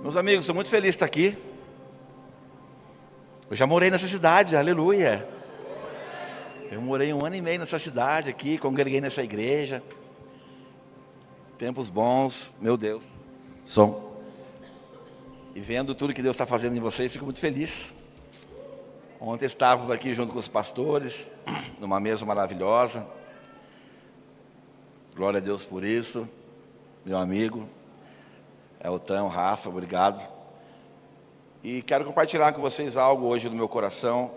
Meus amigos, estou muito feliz de estar aqui. Eu já morei nessa cidade, aleluia. Eu morei 1 ano e meio nessa cidade aqui, congreguei nessa igreja. Tempos bons, meu Deus. E vendo tudo que Deus está fazendo em vocês, fico muito feliz. Ontem estávamos aqui junto com os pastores, numa mesa maravilhosa. Glória a Deus por isso, meu amigo Elton, Rafa, obrigado. E quero compartilhar com vocês algo hoje no meu coração,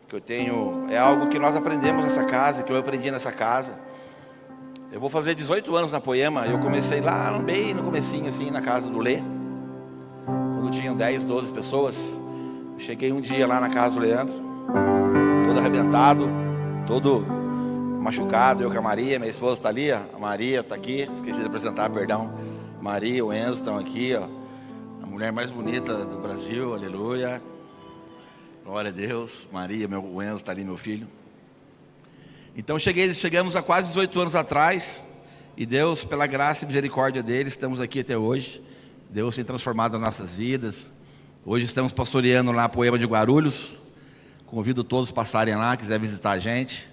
que eu tenho, é algo que nós aprendemos nessa casa, que eu aprendi nessa casa. Eu vou fazer 18 anos na Poema, eu comecei lá bem no comecinho, assim, na casa do Lê, quando tinham 10, 12 pessoas. Cheguei um dia lá na casa do Leandro, todo arrebentado, todo machucado, eu com a Maria, minha esposa está ali, ó. A Maria está aqui, esqueci de apresentar, perdão. Maria, o Enzo estão aqui, ó. A mulher mais bonita do Brasil, aleluia. Glória a Deus. Maria, o Enzo está ali, meu filho. Então chegamos há quase 18 anos atrás, e Deus, pela graça e misericórdia dele, estamos aqui até hoje. Deus tem transformado as nossas vidas. Hoje estamos pastoreando lá a Poema de Guarulhos. Convido todos a passarem lá, quiser visitar a gente.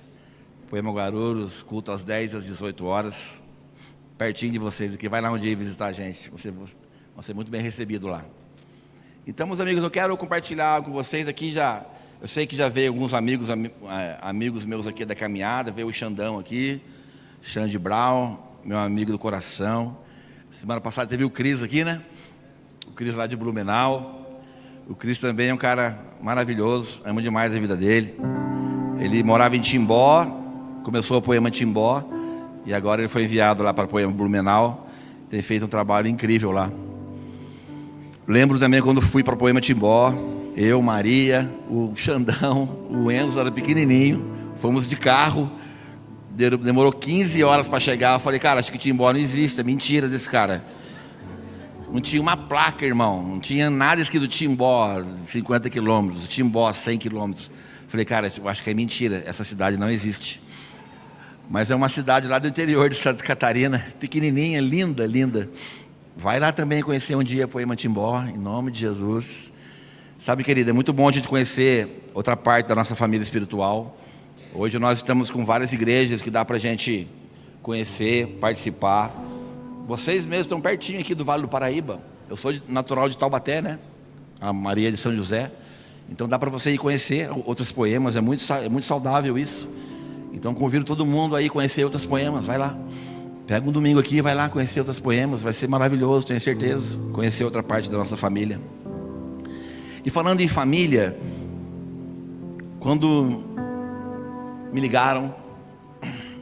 Poema Guarulhos, culto às 10 às 18 horas. Pertinho de vocês aqui, vai lá um dia visitar a gente. Você vão ser muito bem recebido lá. Então, meus amigos, eu quero compartilhar com vocês aqui já. Eu sei que já veio alguns amigos meus aqui da caminhada. Veio o Xandão aqui, Xande Brown, meu amigo do coração. Semana passada teve o Cris aqui, né? O Cris lá de Blumenau. O Cris também é um cara maravilhoso, amo demais a vida dele. Ele morava em Timbó, começou a Poema Timbó, e agora ele foi enviado lá para a Poema Blumenau. Tem feito um trabalho incrível lá. Lembro também quando fui para a Poema Timbó, eu, Maria, o Xandão, o Enzo era pequenininho, fomos de carro, demorou 15 horas para chegar. Eu falei, cara, acho que Timbó não existe, é mentira desse cara. Não tinha uma placa, irmão, não tinha nada escrito Timbó, 50 quilômetros, Timbó, 100 quilômetros. Falei, cara, eu acho que é mentira, essa cidade não existe. Mas é uma cidade lá do interior de Santa Catarina, pequenininha, linda, linda. Vai lá também conhecer um dia a Poema Timbó, em nome de Jesus. Sabe, querida, é muito bom a gente conhecer outra parte da nossa família espiritual. Hoje nós estamos com várias igrejas que dá pra gente conhecer, participar. Vocês mesmos estão pertinho aqui do Vale do Paraíba. Eu sou natural de Taubaté, né? A Maria de São José. Então dá para você ir conhecer outras poemas, é muito saudável isso. Então convido todo mundo aí a conhecer outras poemas, vai lá. Pega um domingo aqui e vai lá conhecer outras poemas, vai ser maravilhoso, tenho certeza. Conhecer outra parte da nossa família. E falando em família, quando me ligaram,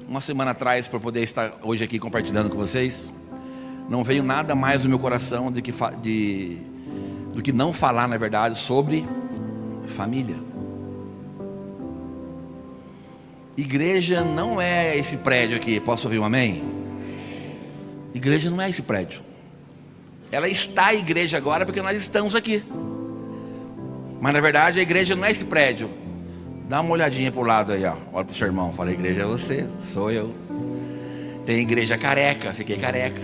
uma semana atrás, para poder estar hoje aqui compartilhando com vocês, não veio nada mais no meu coração do que não falar, na verdade, sobre família. Igreja não é esse prédio aqui. Posso ouvir um amém? Igreja não é esse prédio. Ela está a igreja agora porque nós estamos aqui. Mas na verdade a igreja não é esse prédio. Dá uma olhadinha para o lado aí, ó. Olha para o seu irmão, fala, a igreja é você, sou eu. Tem igreja careca, fiquei careca.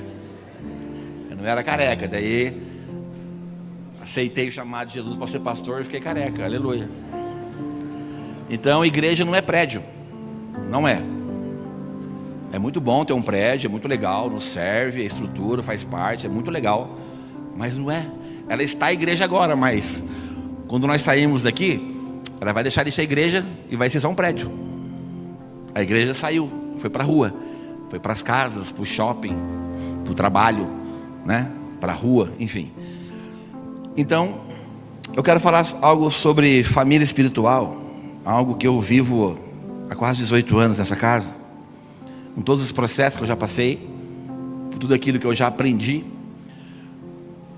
Eu não era careca, daí aceitei o chamado de Jesus para ser pastor e fiquei careca, aleluia. Então igreja não é prédio, não é. É muito bom ter um prédio, é muito legal, nos serve, a estrutura faz parte, é muito legal. Mas não é, ela está a igreja agora, mas quando nós saímos daqui, ela vai deixar de ser igreja e vai ser só um prédio. A igreja saiu, foi para a rua, foi para as casas, para o shopping, para o trabalho, né? Para a rua, enfim. Então, eu quero falar algo sobre família espiritual, algo que eu vivo há quase 18 anos nessa casa, com todos os processos que eu já passei, por tudo aquilo que eu já aprendi,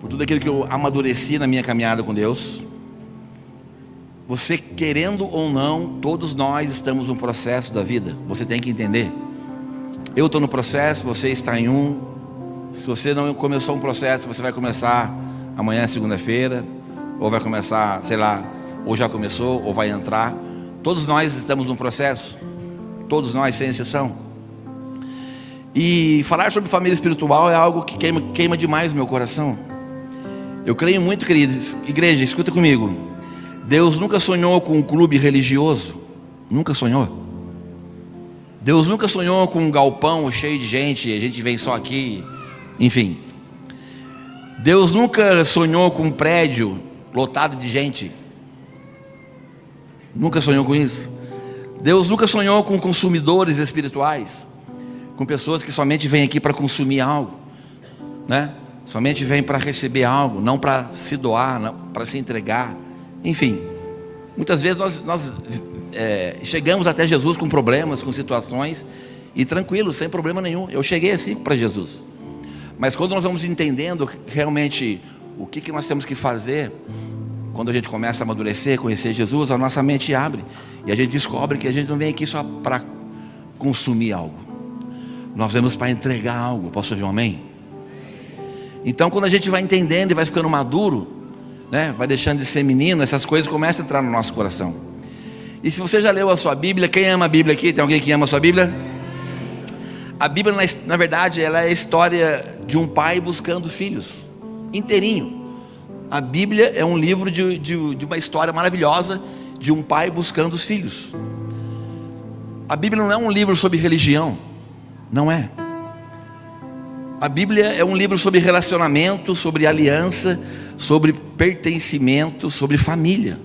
por tudo aquilo que eu amadureci na minha caminhada com Deus. Você querendo ou não, todos nós estamos no processo da vida, você tem que entender. Eu estou no processo, você está em um. Se você não começou um processo, você vai começar amanhã, segunda-feira, ou vai começar, sei lá, ou já começou, ou vai entrar. Todos nós estamos num processo, todos nós, sem exceção. E falar sobre família espiritual é algo que queima demais o meu coração. Eu creio muito, queridos, igreja, escuta comigo. Deus nunca sonhou com um clube religioso. Nunca sonhou. Deus nunca sonhou com um galpão cheio de gente, a gente vem só aqui, enfim. Deus nunca sonhou com um prédio lotado de gente. Nunca sonhou com isso. Deus nunca sonhou com consumidores espirituais, com pessoas que somente vêm aqui para consumir algo, né? Somente vêm para receber algo, não para se doar, não para se entregar. Enfim, muitas vezes nós chegamos até Jesus com problemas, com situações, e tranquilo, sem problema nenhum. Eu cheguei assim para Jesus. Mas quando nós vamos entendendo realmente o que nós temos que fazer, quando a gente começa a amadurecer, conhecer Jesus, a nossa mente abre, e a gente descobre que a gente não vem aqui só para consumir algo. Nós vemos para entregar algo. Posso ouvir um amém? Então quando a gente vai entendendo e vai ficando maduro, né, vai deixando de ser menino, essas coisas começam a entrar no nosso coração. E se você já leu a sua Bíblia, quem ama a Bíblia aqui? Tem alguém que ama a sua Bíblia? A Bíblia, na verdade, ela é a história de um pai buscando filhos, inteirinho. A Bíblia é um livro de uma história maravilhosa, de um pai buscando os filhos. A Bíblia não é um livro sobre religião, não é. A Bíblia é um livro sobre relacionamento, sobre aliança, sobre pertencimento, sobre família.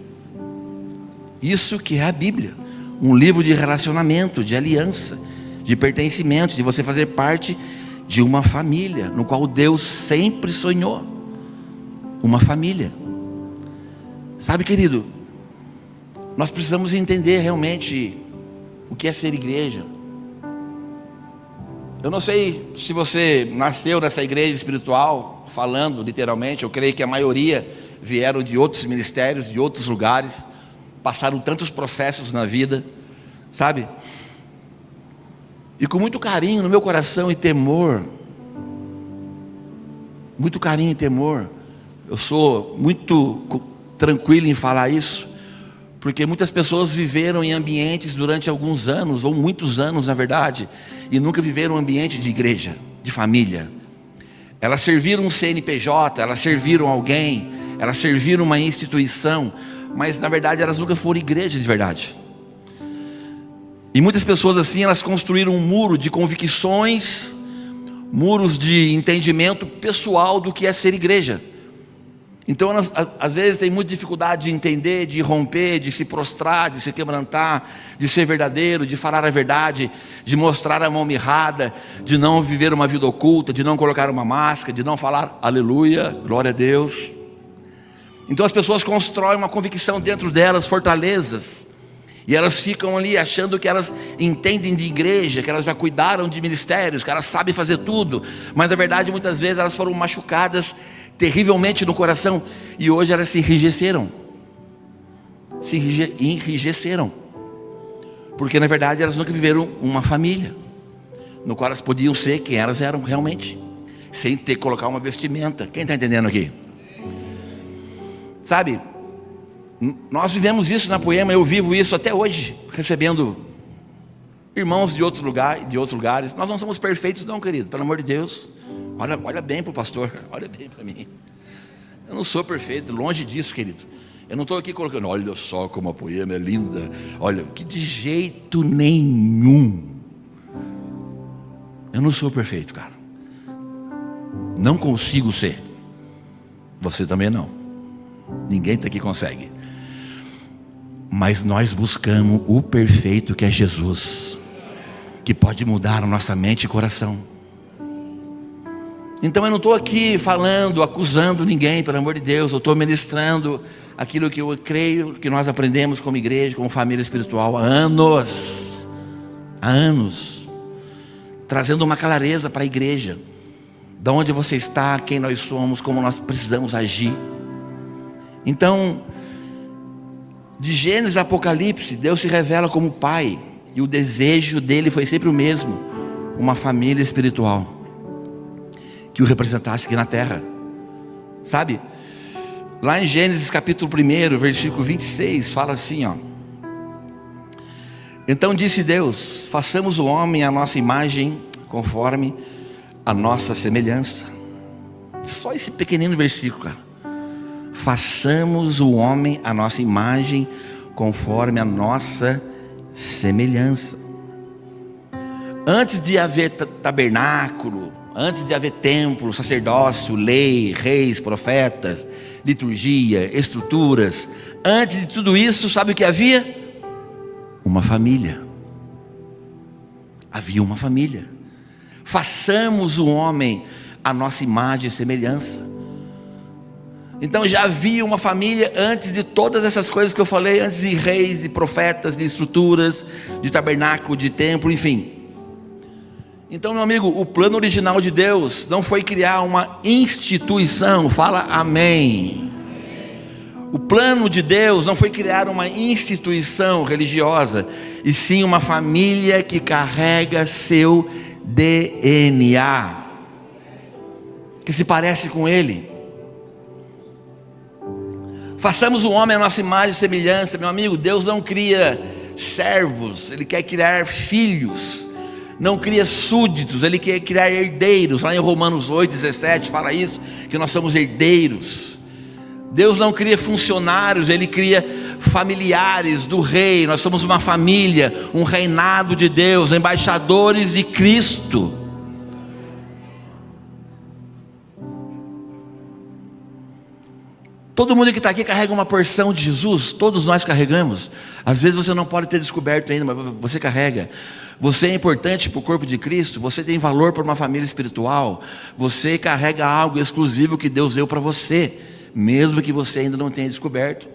Isso que é a Bíblia, um livro de relacionamento, de aliança, de pertencimento, de você fazer parte de uma família, no qual Deus sempre sonhou, uma família. Sabe, querido, nós precisamos entender realmente o que é ser igreja. Eu não sei se você nasceu nessa igreja espiritual, falando literalmente, eu creio que a maioria vieram de outros ministérios, de outros lugares, passaram tantos processos na vida, sabe? E com muito carinho no meu coração e temor, muito carinho e temor, eu sou muito tranquilo em falar isso, porque muitas pessoas viveram em ambientes durante alguns anos, ou muitos anos na verdade, e nunca viveram um ambiente de igreja, de família. Elas serviram um CNPJ, elas serviram alguém, elas serviram uma instituição, mas na verdade elas nunca foram igreja de verdade. E muitas pessoas assim, elas construíram um muro de convicções, muros de entendimento pessoal do que é ser igreja. Então elas, às vezes, têm muita dificuldade de entender, de romper, de se prostrar, de se quebrantar, de ser verdadeiro, de falar a verdade, de mostrar a mão mirrada, de não viver uma vida oculta, de não colocar uma máscara, de não falar aleluia, glória a Deus. Então as pessoas constroem uma convicção dentro delas, fortalezas, e elas ficam ali achando que elas entendem de igreja, que elas já cuidaram de ministérios, que elas sabem fazer tudo, mas na verdade muitas vezes elas foram machucadas terrivelmente no coração, e hoje elas se enrijeceram, porque na verdade elas nunca viveram uma família, no qual elas podiam ser quem elas eram realmente, sem ter que colocar uma vestimenta. Quem está entendendo aqui? Sabe, nós vivemos isso na Poema, eu vivo isso até hoje, recebendo irmãos de outros lugares. Nós não somos perfeitos não, querido, pelo amor de Deus. Olha bem para o pastor, olha bem para mim. Eu não sou perfeito, longe disso, querido. Eu não estou aqui colocando, olha só como a Poema é linda. Olha, que de jeito nenhum. Eu não sou perfeito, cara. Não consigo ser. Você também não. Ninguém está aqui consegue. Mas nós buscamos o perfeito, que é Jesus, que pode mudar a nossa mente e coração. Então eu não estou aqui falando, acusando ninguém, pelo amor de Deus. Eu estou ministrando aquilo que eu creio que nós aprendemos como igreja, como família espiritual há anos, trazendo uma clareza para a igreja, de onde você está, quem nós somos, como nós precisamos agir. Então, de Gênesis a Apocalipse, Deus se revela como Pai, e o desejo dele foi sempre o mesmo: uma família espiritual que o representasse aqui na terra. Sabe, lá em Gênesis capítulo 1, versículo 26, fala assim, ó: então disse Deus, façamos o homem à nossa imagem, conforme a nossa semelhança. Só esse pequenino versículo, cara. façamos o homem à nossa imagem, conforme a nossa semelhança. Antes de haver tabernáculo, antes de haver templo, sacerdócio, lei, reis, profetas, liturgia, estruturas, antes de tudo isso, sabe o que havia? Uma família. Havia uma família. Façamos o homem à nossa imagem e semelhança. Então já havia uma família antes de todas essas coisas que eu falei, antes de reis, de profetas, de estruturas, de tabernáculo, de templo, enfim. Então, meu amigo, o plano original de Deus não foi criar uma instituição, fala amém. O plano de Deus não foi criar uma instituição religiosa, e sim uma família que carrega seu DNA, que se parece com Ele. Façamos o homem à nossa imagem e semelhança. Meu amigo, Deus não cria servos, Ele quer criar filhos. Não cria súditos, Ele quer criar herdeiros. Lá em Romanos 8,17 fala isso, que nós somos herdeiros. Deus não cria funcionários, Ele cria familiares do rei. Nós somos uma família, um reinado de Deus, embaixadores de Cristo. Todo mundo que está aqui carrega uma porção de Jesus. Todos nós carregamos. Às vezes você não pode ter descoberto ainda, mas você carrega. Você é importante para o corpo de Cristo. Você tem valor para uma família espiritual. Você carrega algo exclusivo que Deus deu para você, mesmo que você ainda não tenha descoberto.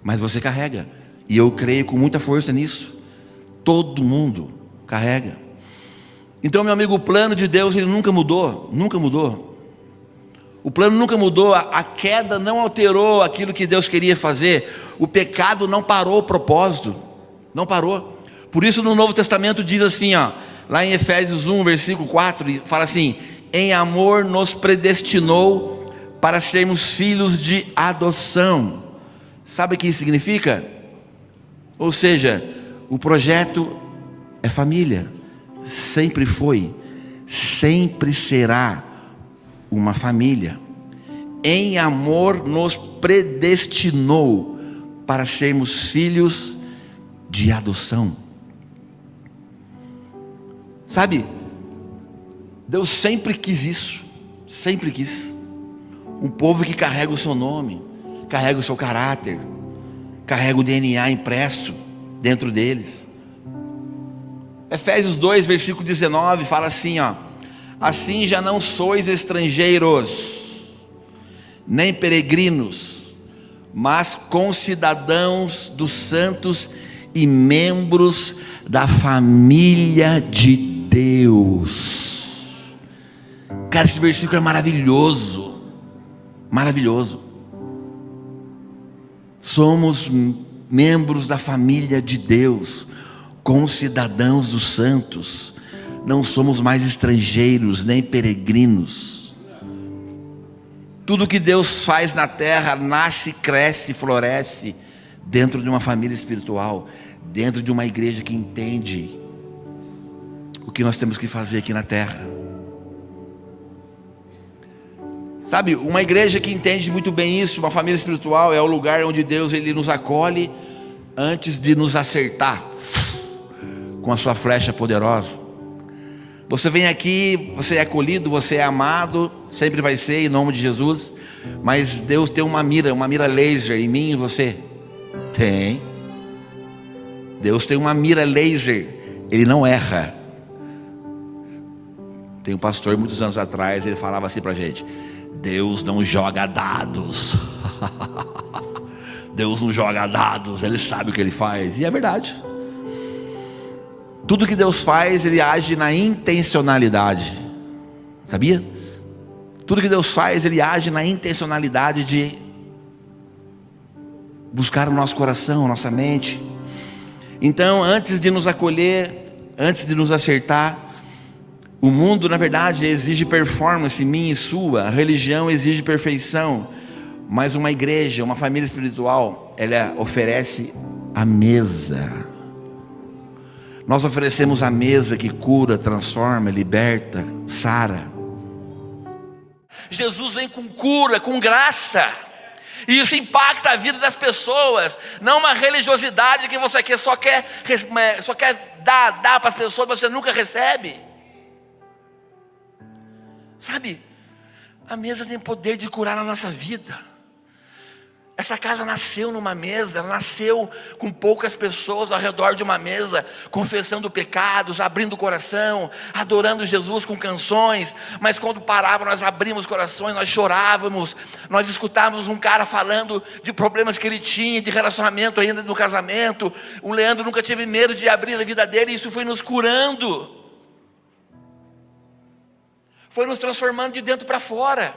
Mas você carrega. E eu creio com muita força nisso. Todo mundo carrega. Então, meu amigo, o plano de Deus, ele nunca mudou. Nunca mudou. O plano nunca mudou, a queda não alterou aquilo que Deus queria fazer. O pecado não parou o propósito, não parou. Por isso no Novo Testamento diz assim, lá em Efésios 1, versículo 4, fala assim: em amor nos predestinou para sermos filhos de adoção. Sabe o que isso significa? Ou seja, o projeto é família, sempre foi, sempre será uma família. Em amor nos predestinou para sermos filhos de adoção. Sabe, Deus sempre quis isso, sempre quis. Um povo que carrega o seu nome, carrega o seu caráter, carrega o DNA impresso dentro deles. Efésios 2, versículo 19 fala assim, assim já não sois estrangeiros, nem peregrinos, mas concidadãos dos santos e membros da família de Deus. Cara, esse versículo é maravilhoso, maravilhoso. Somos membros da família de Deus, concidadãos dos santos. Não somos mais estrangeiros nem peregrinos. Tudo que Deus faz na terra nasce, cresce, floresce dentro de uma família espiritual, dentro de uma igreja que entende o que nós temos que fazer aqui na terra. Sabe, uma igreja que entende muito bem isso, uma família espiritual, é o lugar onde Deus ele nos acolhe antes de nos acertar com a sua flecha poderosa. Você vem aqui, você é acolhido, você é amado, sempre vai ser, em nome de Jesus. Mas Deus tem uma mira laser em mim e você. Tem. Deus tem uma mira laser, Ele não erra. Tem um pastor muitos anos atrás, ele falava assim pra gente: Deus não joga dados. Deus não joga dados, Ele sabe o que Ele faz. E é verdade. Tudo que Deus faz, Ele age na intencionalidade. Sabia? Tudo que Deus faz, Ele age na intencionalidade de buscar o nosso coração, a nossa mente. Então, antes de nos acolher, antes de nos acertar, o mundo, na verdade, exige performance minha e sua. A religião exige perfeição. Mas uma igreja, uma família espiritual, ela oferece a mesa. Nós oferecemos a mesa que cura, transforma, liberta, sara. Jesus vem com cura, com graça. E isso impacta a vida das pessoas. Não uma religiosidade que você só quer dar para as pessoas, mas você nunca recebe. Sabe, a mesa tem poder de curar a nossa vida. Essa casa nasceu numa mesa, ela nasceu com poucas pessoas ao redor de uma mesa, confessando pecados, abrindo o coração, adorando Jesus com canções. Mas quando parava, nós abrimos os corações, nós chorávamos, nós escutávamos um cara falando de problemas que ele tinha, de relacionamento ainda no casamento. O Leandro nunca teve medo de abrir a vida dele, e isso foi nos curando, foi nos transformando de dentro para fora,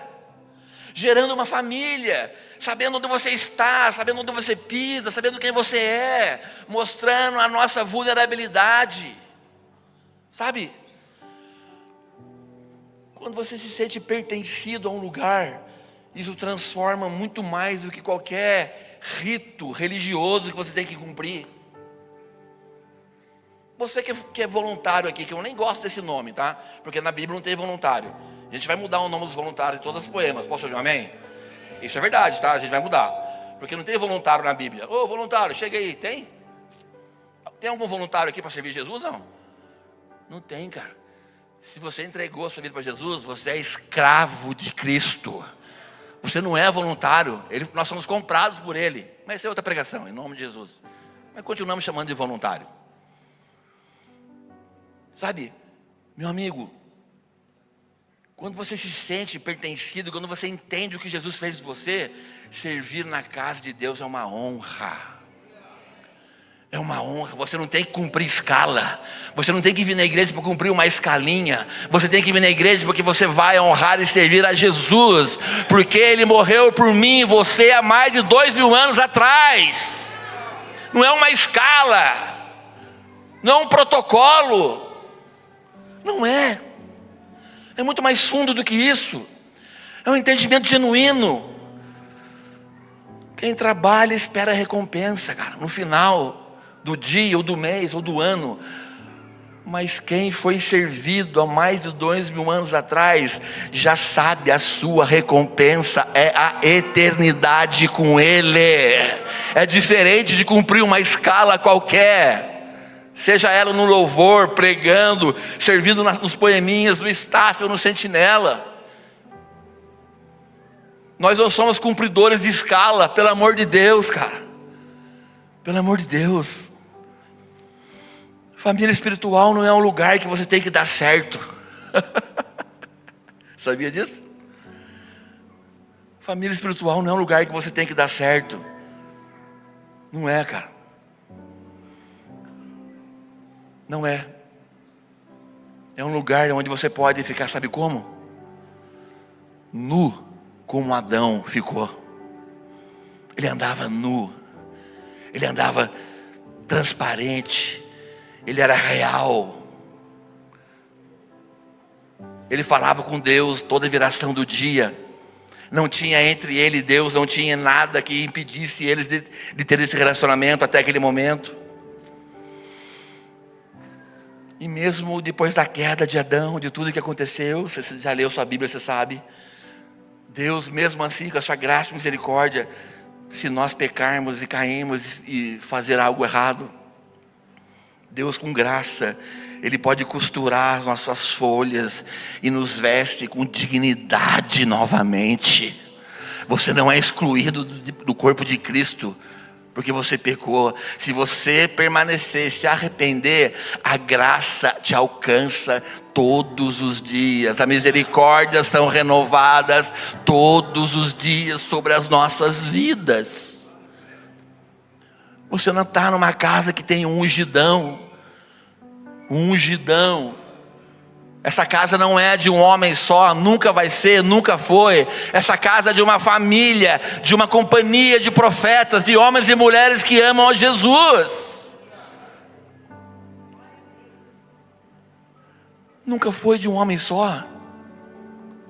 gerando uma família, sabendo onde você está, sabendo onde você pisa, sabendo quem você é, mostrando a nossa vulnerabilidade. Sabe? Quando você se sente pertencido a um lugar, isso transforma muito mais do que qualquer rito religioso que você tem que cumprir. Você que é voluntário aqui, que eu nem gosto desse nome, tá? Porque na Bíblia não tem voluntário. A gente vai mudar o nome dos voluntários em todos os poemas. Posso ouvir um amém? Isso é verdade, tá? A gente vai mudar. Porque não tem voluntário na Bíblia. Ô, voluntário, chega aí. Tem? Tem algum voluntário aqui para servir Jesus? Não. Não tem, cara. Se você entregou a sua vida para Jesus, você é escravo de Cristo. Você não é voluntário. Nós somos comprados por Ele. Mas isso é outra pregação, em nome de Jesus. Mas continuamos chamando de voluntário. Sabe, meu amigo, quando você se sente pertencido, quando você entende o que Jesus fez por você, servir na casa de Deus é uma honra. É uma honra. Você não tem que cumprir escala. Você não tem que vir na igreja para cumprir uma escalinha. Você tem que vir na igreja porque você vai honrar e servir a Jesus, porque Ele morreu por mim e você há mais de 2000 anos atrás. Não é uma escala, não é um protocolo. Não é. É muito mais fundo do que isso. É um entendimento genuíno. Quem trabalha espera a recompensa, cara, no final do dia, ou do mês, ou do ano. Mas quem foi servido há mais de 2000 anos atrás, já sabe, a sua recompensa é a eternidade com Ele. É diferente de cumprir uma escala qualquer. Seja ela no louvor, pregando, servindo nos poeminhas, no staff ou no sentinela. Nós não somos cumpridores de escala, pelo amor de Deus, cara. Pelo amor de Deus. Família espiritual não é um lugar que você tem que dar certo. Sabia disso? Família espiritual não é um lugar que você tem que dar certo. Não é, cara. Não é. É um lugar onde você pode ficar, sabe como? Nu, como Adão ficou. Ele andava nu. Ele andava transparente. Ele era real. Ele falava com Deus toda a viração do dia. Não tinha entre ele e Deus, não tinha nada que impedisse eles de ter esse relacionamento até aquele momento. E mesmo depois da queda de Adão, de tudo que aconteceu, você já leu sua Bíblia, você sabe. Deus, mesmo assim, com a sua graça e misericórdia, se nós pecarmos e cairmos e fazer algo errado, Deus com graça, Ele pode costurar as nossas folhas e nos veste com dignidade novamente. Você não é excluído do corpo de Cristo porque você pecou. Se você permanecer, se arrepender, a graça te alcança todos os dias. As misericórdias são renovadas todos os dias sobre as nossas vidas. Você não está numa casa que tem um ungidão. Um ungidão. Essa casa não é de um homem só, nunca vai ser, nunca foi. Essa casa é de uma família, de uma companhia de profetas, de homens e mulheres que amam a Jesus. Nunca foi de um homem só.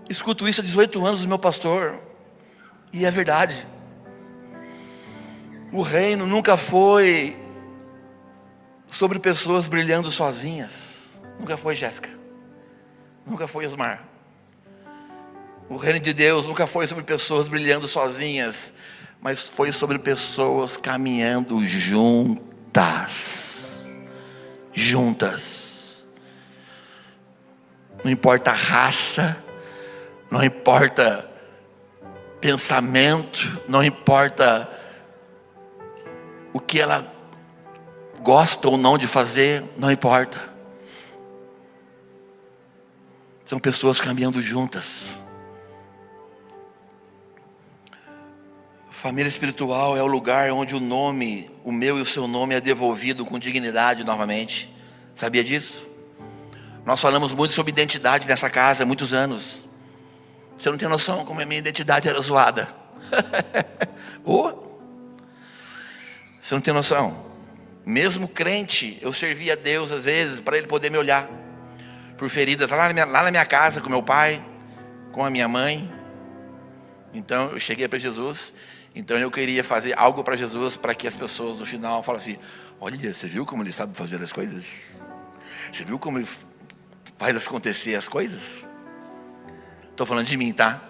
Escuto isso há 18 anos do meu pastor, e é verdade. O reino nunca foi sobre pessoas brilhando sozinhas. Nunca foi, Jéssica. Nunca foi, Osmar. O reino de Deus nunca foi sobre pessoas brilhando sozinhas, mas foi sobre pessoas caminhando juntas. Juntas. Não importa a raça, não importa pensamento, não importa o que ela gosta ou não de fazer, não importa. São pessoas caminhando juntas. Família espiritual é o lugar onde o nome, o meu e o seu nome é devolvido com dignidade novamente. Sabia disso? Nós falamos muito sobre identidade nessa casa há muitos anos. Você não tem noção como a minha identidade era zoada. Você não tem noção. Mesmo crente, eu servia a Deus às vezes para Ele poder me olhar. Por feridas lá na minha casa, com meu pai, com a minha mãe. Então eu cheguei para Jesus. Então eu queria fazer algo para Jesus, para que as pessoas no final falassem: olha, você viu como Ele sabe fazer as coisas? Você viu como Ele faz acontecer as coisas? Estou falando de mim, tá?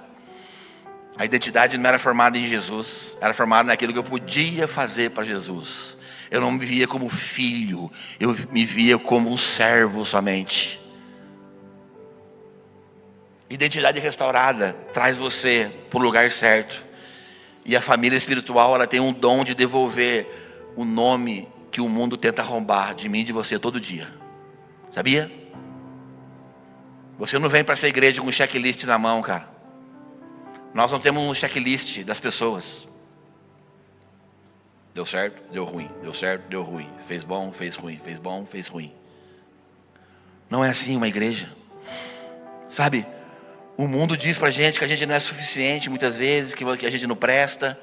A identidade não era formada em Jesus, era formada naquilo que eu podia fazer para Jesus. Eu não me via como filho, eu me via como um servo somente. Identidade restaurada traz você para o lugar certo. E a família espiritual, ela tem um dom de devolver o nome que o mundo tenta roubar de mim e de você todo dia. Sabia? Você não vem para essa igreja com um checklist na mão, cara. Nós não temos um checklist das pessoas. Deu certo, deu ruim. Deu certo, deu ruim. Fez bom, fez ruim. Fez bom, fez ruim. Não é assim uma igreja. Sabe? O mundo diz pra gente que a gente não é suficiente muitas vezes, que a gente não presta.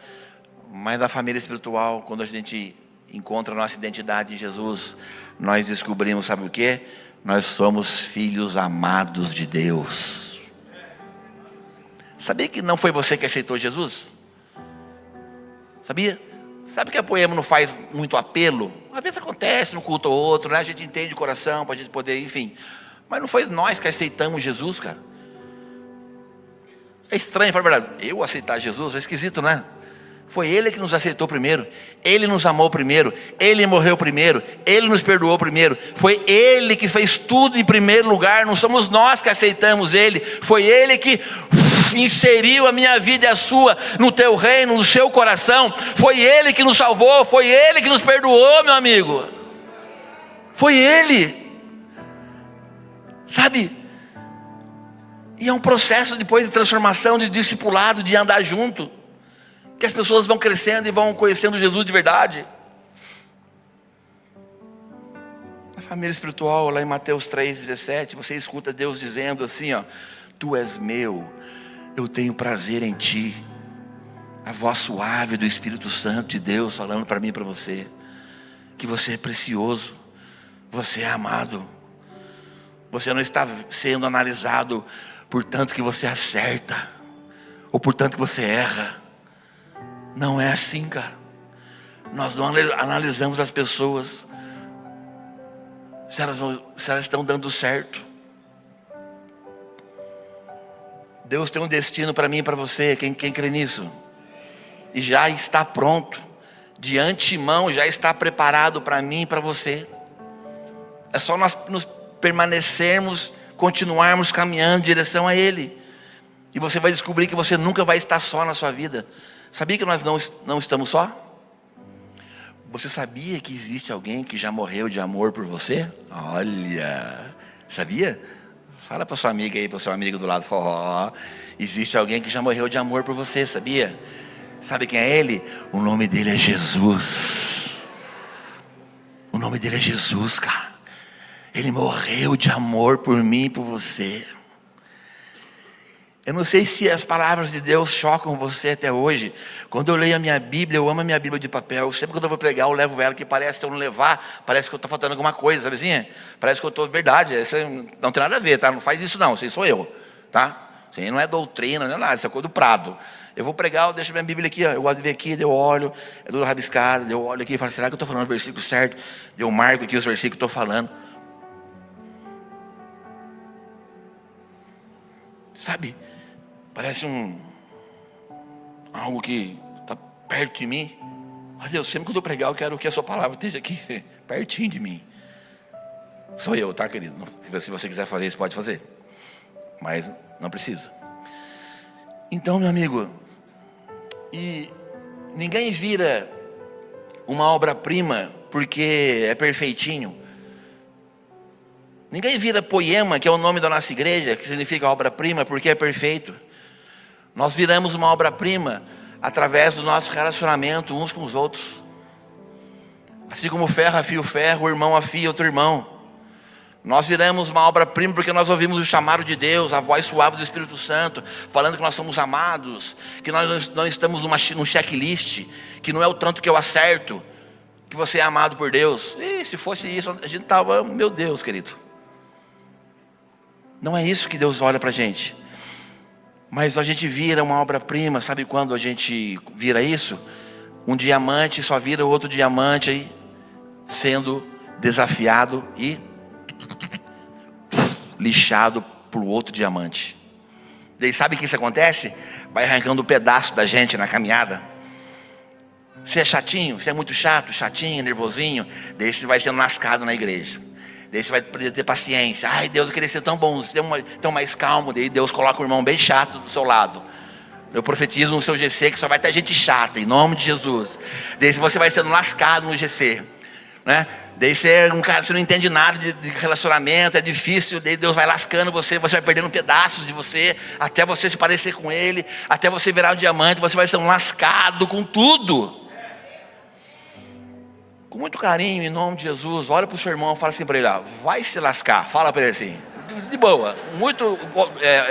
Mas na família espiritual, quando a gente encontra a nossa identidade em Jesus, nós descobrimos, sabe o quê? Nós somos filhos amados de Deus. Sabia que não foi você que aceitou Jesus? Sabia? Sabe que a Poema não faz muito apelo? Às vezes acontece, num culto ou outro, né? A gente entende o coração para a gente poder, enfim. Mas não foi nós que aceitamos Jesus, cara. É estranho, falar a verdade. Eu aceitar Jesus é esquisito, né? Foi Ele que nos aceitou primeiro. Ele nos amou primeiro. Ele morreu primeiro. Ele nos perdoou primeiro. Foi Ele que fez tudo em primeiro lugar. Não somos nós que aceitamos Ele. Foi Ele que inseriu a minha vida e a sua no teu reino, no seu coração. Foi Ele que nos salvou. Foi Ele que nos perdoou, meu amigo. Foi Ele. Sabe? E é um processo depois de transformação, de discipulado, de andar junto, que as pessoas vão crescendo e vão conhecendo Jesus de verdade. Na família espiritual, lá em Mateus 3,17, você escuta Deus dizendo assim, ó: tu és meu, eu tenho prazer em ti. A voz suave do Espírito Santo de Deus falando para mim e para você, que você é precioso, você é amado. Você não está sendo analisado por tanto que você acerta, ou por tanto que você erra. Não é assim, cara. Nós não analisamos as pessoas se elas estão dando certo. Deus tem um destino para mim e para você. Quem crê nisso? E já está pronto. De antemão já está preparado para mim e para você. É só nós nos permanecermos, continuarmos caminhando em direção a Ele. E você vai descobrir que você nunca vai estar só na sua vida. Sabia que nós não estamos só? Você sabia que existe alguém que já morreu de amor por você? Olha, sabia? Fala para sua amiga aí, para o seu amigo do lado. Fala, existe alguém que já morreu de amor por você, sabia? Sabe quem é Ele? O nome dele é Jesus. O nome dele é Jesus, cara. Ele morreu de amor por mim e por você. Eu não sei se as palavras de Deus chocam você até hoje. Quando eu leio a minha Bíblia, eu amo a minha Bíblia de papel. Sempre que eu vou pregar, eu levo ela, que parece, se eu não levar, parece que eu estou faltando alguma coisa, sabe assim? Parece que eu estou, verdade, isso não tem nada a ver, tá? Não faz isso não, isso aí sou eu, tá? Isso aí não é doutrina, não é nada, isso é coisa do prado. Eu vou pregar, eu deixo a minha Bíblia aqui, ó, eu gosto de ver aqui, eu olho, é tudo rabiscado, eu olho aqui e falo, será que eu estou falando o versículo certo? Eu marco aqui os versículos que eu estou falando. Sabe? Parece algo que está perto de mim. Mas Deus, sempre que eu pregar, eu quero que a sua palavra esteja aqui, pertinho de mim. Sou eu, tá, querido? Se você quiser fazer isso, pode fazer. Mas não precisa. Então, meu amigo, e ninguém vira uma obra-prima porque é perfeitinho. Ninguém vira Poema, que é o nome da nossa igreja, que significa obra-prima, porque é perfeito. Nós viramos uma obra-prima através do nosso relacionamento uns com os outros. Assim como o ferro afia o ferro, o irmão afia outro irmão. Nós viramos uma obra-prima porque nós ouvimos o chamado de Deus, a voz suave do Espírito Santo, falando que nós somos amados, que nós não estamos num checklist, que não é o tanto que eu acerto, que você é amado por Deus. E se fosse isso, a gente estava, meu Deus, querido. Não é isso que Deus olha para a gente. Mas a gente vira uma obra-prima. Sabe quando a gente vira isso? Um diamante só vira outro diamante aí, sendo desafiado e lixado por outro diamante. Daí sabe o que isso acontece? Vai arrancando um pedaço da gente na caminhada. Você é chatinho, você é muito chato, chatinho, nervosinho. Daí você vai sendo lascado na igreja. Daí você vai ter paciência. Ai, Deus, eu queria ser tão bom, tão mais calmo. Daí Deus coloca um irmão bem chato do seu lado. Eu profetizo no seu GC que só vai ter gente chata, em nome de Jesus. Daí você vai sendo lascado no GC, né? Daí você é um cara, você não entende nada de relacionamento, é difícil. Daí Deus vai lascando você vai perdendo pedaços de você, até você se parecer com Ele, até você virar um diamante. Você vai ser um lascado com tudo. Com muito carinho, em nome de Jesus, olha para o seu irmão e fala assim para ele: vai se lascar. Fala para ele assim, de boa, muito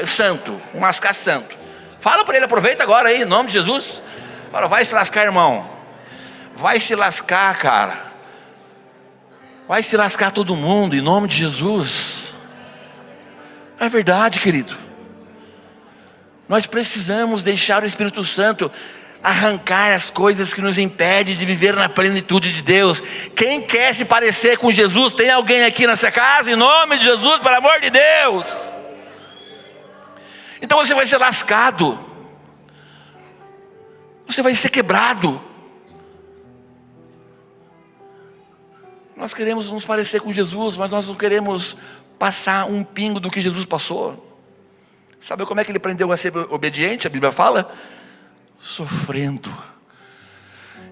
santo, um lascar santo. Fala para ele, aproveita agora aí, em nome de Jesus. Fala: vai se lascar, irmão. Vai se lascar, cara. Vai se lascar todo mundo, em nome de Jesus. É verdade, querido. Nós precisamos deixar o Espírito Santo arrancar as coisas que nos impedem de viver na plenitude de Deus. Quem quer se parecer com Jesus? Tem alguém aqui nessa casa? Em nome de Jesus, pelo amor de Deus. Então você vai ser lascado, você vai ser quebrado. Nós queremos nos parecer com Jesus, mas nós não queremos passar um pingo do que Jesus passou. Sabe como é que ele aprendeu a ser obediente? A Bíblia fala: sofrendo.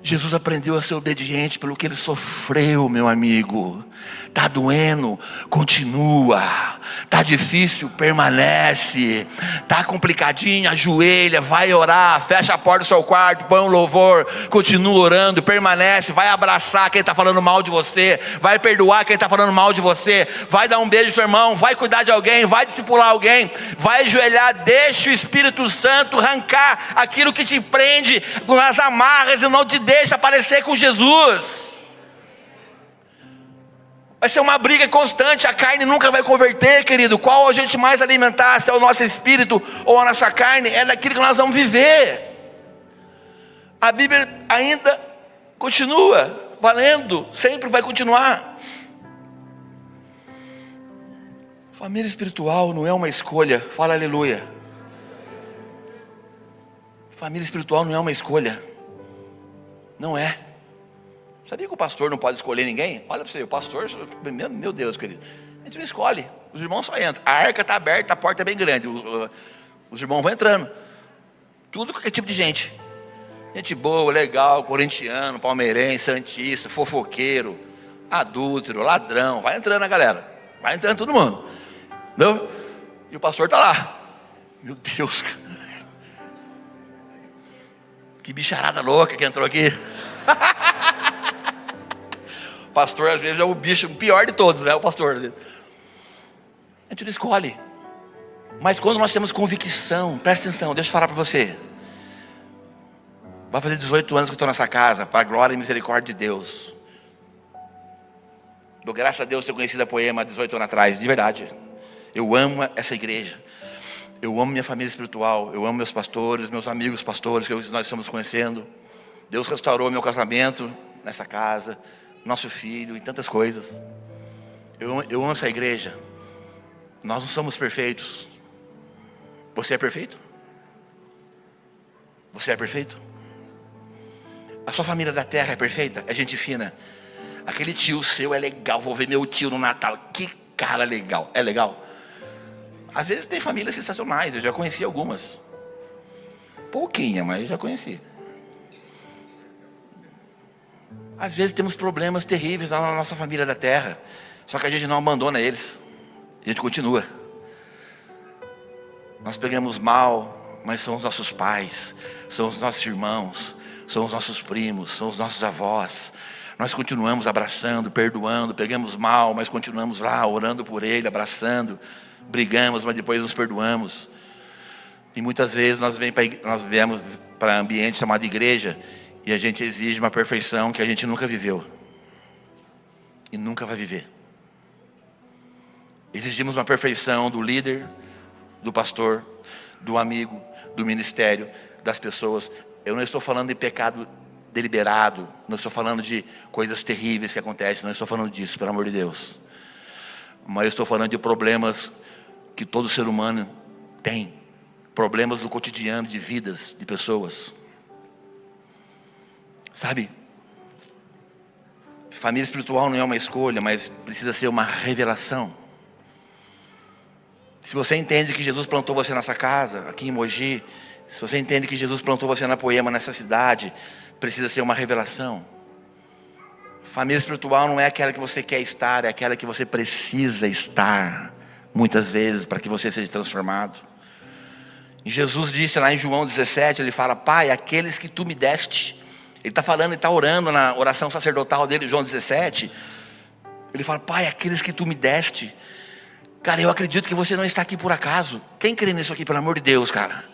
Jesus aprendeu a ser obediente pelo que ele sofreu, meu amigo. Está doendo? Continua. Está difícil? Permanece. Está complicadinho? Ajoelha, vai orar, fecha a porta do seu quarto, põe um louvor, continua orando, permanece, vai abraçar quem está falando mal de você, vai perdoar quem está falando mal de você, vai dar um beijo ao seu irmão, vai cuidar de alguém, vai discipular alguém, vai ajoelhar, deixa o Espírito Santo arrancar aquilo que te prende com as amarras e não te deixa aparecer com Jesus. Vai ser uma briga constante, a carne nunca vai converter, querido. Qual a gente mais alimentar, se é o nosso espírito ou a nossa carne, é daquilo que nós vamos viver. A Bíblia ainda continua valendo, sempre vai continuar. Família espiritual não é uma escolha, fala aleluia. Família espiritual não é uma escolha, não é. Sabia que o pastor não pode escolher ninguém? Olha para você, o pastor, meu Deus, querido, a gente não escolhe, os irmãos só entram. A arca está aberta, a porta é bem grande, os irmãos vão entrando. Tudo qualquer tipo de gente. Gente boa, legal, corintiano, palmeirense, santista, fofoqueiro, adúltero, ladrão. Vai entrando a galera, vai entrando todo mundo, entendeu? E o pastor está lá. Meu Deus, que bicharada louca que entrou aqui. Pastor às vezes é o bicho pior de todos, né? O pastor. A gente não escolhe. Mas quando nós temos convicção, presta atenção, deixa eu falar para você. Vai fazer 18 anos que eu estou nessa casa, para a glória e misericórdia de Deus. Dou graças a Deus ter conhecido a Poema 18 anos atrás, de verdade. Eu amo essa igreja. Eu amo minha família espiritual. Eu amo meus pastores, meus amigos pastores que nós estamos conhecendo. Deus restaurou meu casamento nessa casa, nosso filho e tantas coisas. Eu amo essa igreja. Nós não somos perfeitos. Você é perfeito? Você é perfeito? A sua família da terra é perfeita? É gente fina? Aquele tio seu é legal, vou ver meu tio no Natal. Que cara legal. É legal? Às vezes tem famílias sensacionais, eu já conheci algumas. Pouquinha, mas já conheci. Às vezes temos problemas terríveis lá na nossa família da terra. Só que a gente não abandona eles. A gente continua. Nós pegamos mal, mas são os nossos pais, são os nossos irmãos, são os nossos primos, são os nossos avós. Nós continuamos abraçando, perdoando, pegamos mal, mas continuamos lá orando por ele, abraçando, brigamos, mas depois nos perdoamos. E muitas vezes nós viemos para ambiente chamado igreja e a gente exige uma perfeição que a gente nunca viveu e nunca vai viver. Exigimos uma perfeição do líder, do pastor, do amigo, do ministério, das pessoas. Eu não estou falando de pecado deliberado, não estou falando de coisas terríveis que acontecem, não estou falando disso, pelo amor de Deus. Mas eu estou falando de problemas que todo ser humano tem, problemas do cotidiano, de vidas, de pessoas. Sabe? Família espiritual não é uma escolha, mas precisa ser uma revelação. Se você entende que Jesus plantou você nessa casa, aqui em Mogi, se você entende que Jesus plantou você na Poema, nessa cidade, precisa ser uma revelação. Família espiritual não é aquela que você quer estar, é aquela que você precisa estar, muitas vezes, para que você seja transformado. E Jesus disse lá em João 17, ele fala: Pai, aqueles que tu me deste. Ele está falando, ele está orando na oração sacerdotal dele, João 17. Ele fala: Pai, aqueles que tu me deste. Cara, eu acredito que você não está aqui por acaso. Quem crê nisso aqui, pelo amor de Deus, cara?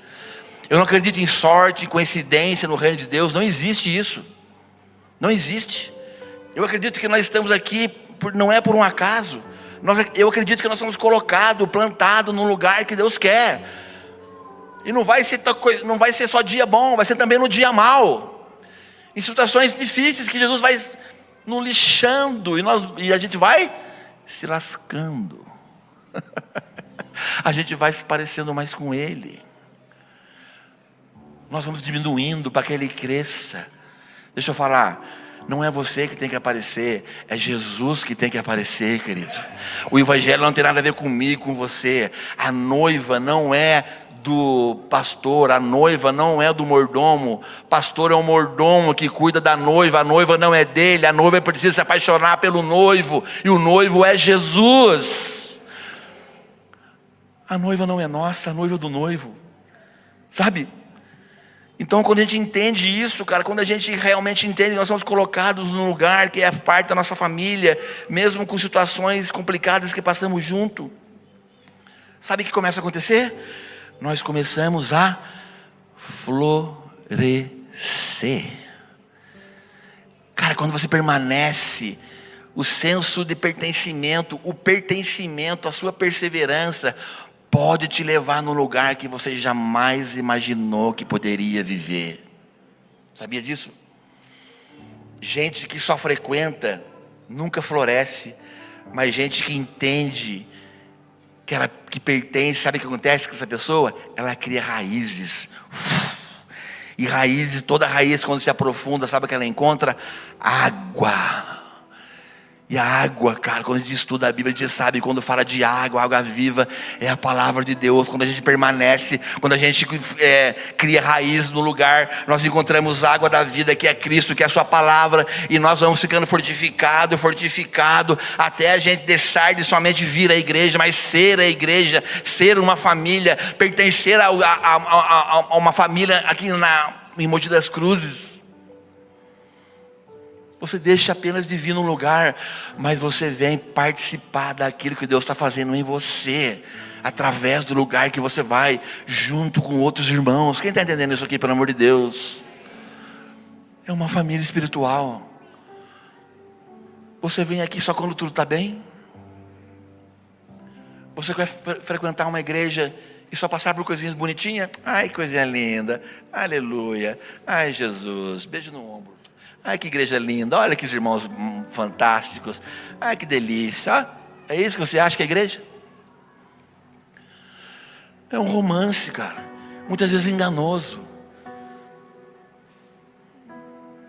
Eu não acredito em sorte, em coincidência no reino de Deus. Não existe isso. Não existe. Eu acredito que nós estamos aqui, não é por um acaso. Eu acredito que nós somos colocados, plantados num lugar que Deus quer. E não vai ser só dia bom, vai ser também no dia mau. Em situações difíceis que Jesus vai nos lixando e a gente vai se lascando. A gente vai se parecendo mais com Ele. Nós vamos diminuindo para que Ele cresça. Deixa eu falar, não é você que tem que aparecer, é Jesus que tem que aparecer, querido. O evangelho não tem nada a ver comigo, com você. A noiva não é do pastor, a noiva não é do mordomo. Pastor é um mordomo que cuida da noiva. A noiva não é dele, a noiva precisa se apaixonar pelo noivo, e o noivo é Jesus. A noiva não é nossa, a noiva é do noivo, sabe? Então quando a gente entende isso, cara, quando a gente realmente entende que nós somos colocados num lugar que é parte da nossa família, mesmo com situações complicadas que passamos junto, sabe o que começa a acontecer? Nós começamos a florescer. Cara, quando você permanece, o senso de pertencimento, a sua perseverança pode te levar num lugar que você jamais imaginou que poderia viver. Sabia disso? Gente que só frequenta nunca floresce, mas gente que entende que pertence, sabe o que acontece com essa pessoa? Ela cria raízes. E raízes, toda raiz quando se aprofunda, sabe o que ela encontra? Água. E a água, cara, quando a gente estuda a Bíblia, a gente sabe, quando fala de água, água viva, é a palavra de Deus. Quando a gente permanece, quando a gente cria raiz no lugar, nós encontramos água da vida, que é Cristo, que é a sua palavra, e nós vamos ficando fortificado, até a gente deixar de somente vir à igreja, mas ser a igreja, ser uma família, pertencer a uma família aqui em Mogi das Cruzes. Você deixa apenas de vir num lugar, mas você vem participar daquilo que Deus está fazendo em você, através do lugar que você vai, junto com outros irmãos. Quem está entendendo isso aqui, pelo amor de Deus? É uma família espiritual. Você vem aqui só quando tudo está bem? Você quer frequentar uma igreja e só passar por coisinhas bonitinhas? Ai, coisinha linda, aleluia, ai Jesus, beijo no ombro. Ai, que igreja linda, olha que irmãos fantásticos, ai, que delícia. É isso que você acha que é igreja? É um romance, cara, muitas vezes enganoso.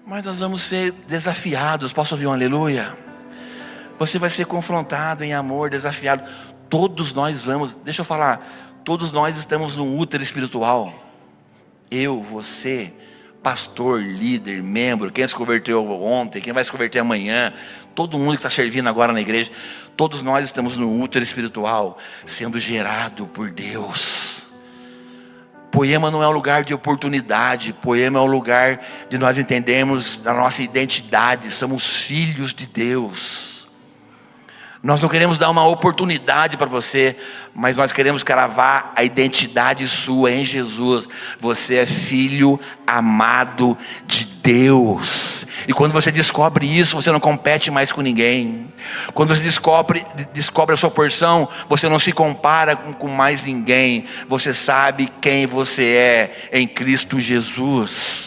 Mas nós vamos ser desafiados. Posso ouvir um aleluia? Você vai ser confrontado em amor, desafiado. Todos nós vamos, deixa eu falar, todos nós estamos num útero espiritual. Eu, você, pastor, líder, membro, quem se converteu ontem, quem vai se converter amanhã, todo mundo que está servindo agora na igreja, todos nós estamos no útero espiritual, sendo gerado por Deus. Poema não é um lugar de oportunidade, Poema é um lugar de nós entendermos a nossa identidade, somos filhos de Deus. Nós não queremos dar uma oportunidade para você, mas nós queremos cravar a identidade sua em Jesus. Você é filho amado de Deus. E quando você descobre isso, você não compete mais com ninguém. Quando você descobre a sua porção, você não se compara com mais ninguém. Você sabe quem você é em Cristo Jesus.